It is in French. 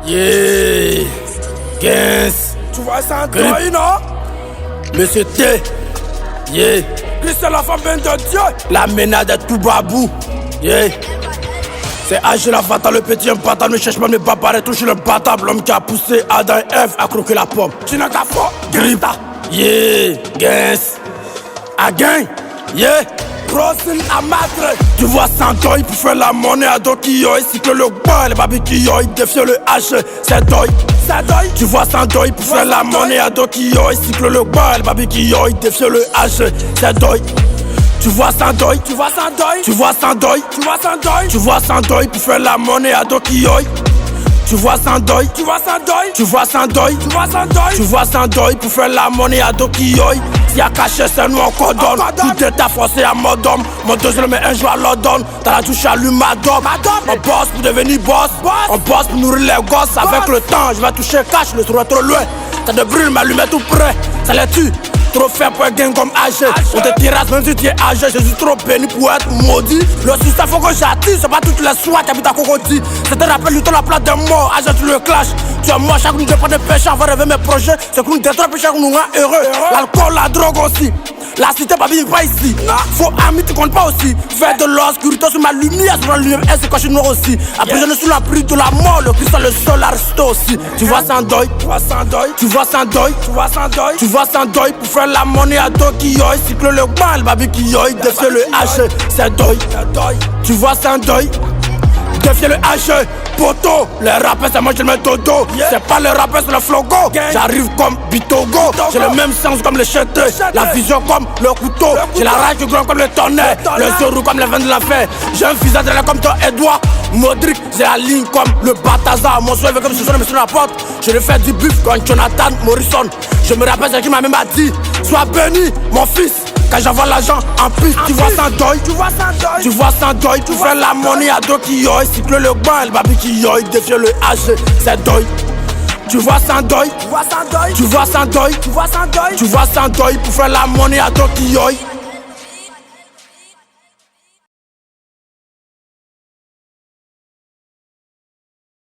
Yeah, 15. Tu vois ça, Antoine, non? Monsieur T. Yeah. Christ, c'est la femme bien de Dieu. La ménade de tout babou. Yeah. C'est H la fata, le petit impatant. Ne cherche pas mes paparets, touche le batable. L'homme qui a poussé Adam et Ève à croquer la pomme. Tu n'as qu'à fort. Grita. Yeah, 15. À gain. Yeah. Rosin à madre. Tu vois Santoy pour faire la monnaie à Dokiyoy. Cycle le bois, les babikiyoy. Défier le H, c'est Doy. Tu vois Santoy pour faire la monnaie à Dokiyoy. Cycle le bois, les babikiyoy. Défier le H, c'est Doy. Tu vois Santoy, tu vois Santoy, tu vois Santoy, tu vois Santoy, tu vois Santoy pour faire la monnaie à Dokiyoy. Tu vois Santoy, tu vois Santoy, tu vois Santoy, tu vois Santoy, tu vois Santoy pour faire la monnaie à Dokiyoy. Si y'a caché, c'est nous on cordonne. Tout est à forcer à Modom. Mon deuxième mais un jour à London. T'as la touche à lui, madame. On bosse pour devenir boss. On bosse pour nourrir les gosses. Avec le temps, je vais toucher cash, le trou trop loin. Ça te brûle, ma lumière tout près. Ça les tue. Trop fait pour un gang comme âgé. On te tirasse même si tu es âgé. Je suis trop béni pour être maudit. Le succès faut que j'attire. C'est pas toutes les soirs qui habitent à Cocody. C'est un rappel du temps la plate des morts. Âgé tu le clash. Tu es mort, chaque nous dépend des péchés. Avant de rêver mes projets. C'est que nous détruisons péché, nous rend heureux. L'alcool, la drogue aussi. La cité pas vivre pas ici. Faut amis, tu comptes pas aussi. Faire de l'obscurité sur ma lumière. Sur la lumière, c'est quand je suis noir aussi. Après je ne suis la pris de la mort. Le Christ le sol, Aristo aussi. Tu vois sans deuil, tu vois sans deuil, tu vois sans deuil, tu vois sans deuil, tu vois sans deuil. Pour faire la monnaie à Dokiyoy. Cycle le bal, babi qui yoy. Défier le H, c'est deuil. Tu vois sans deuil. Défier le H, poto. Les rappeurs, c'est moi je le mets dodo. C'est pas les rappeurs, c'est le flogo. J'arrive comme Bitogo. J'ai le même sens comme le chete. La vision comme le couteau. J'ai la rage du grand comme le tonnerre. Le zorou comme les veines de l'enfer. J'ai un visage de comme toi, Edouard Modric. J'ai la ligne comme le Batazar. Mon souhait comme ce soir, mais sur la porte. Je le fais du buff comme Jonathan Morrison. Je me rappelle ce qu'il m'a même dit. Sois béni, mon fils. Quand j'envoie l'argent en plus, tu vois sans deuil, tu vois sans deuil, tu vois sans deuil, tu fais la monnaie à Dokiyoy, cycle le bal, babi qui yoy, défier le H, c'est deuil. Tu vois sans deuil, tu vois sans deuil, tu vois sans deuil, tu vois sans deuil, tu vois sans deuil pour faire la monnaie à Dokiyoy.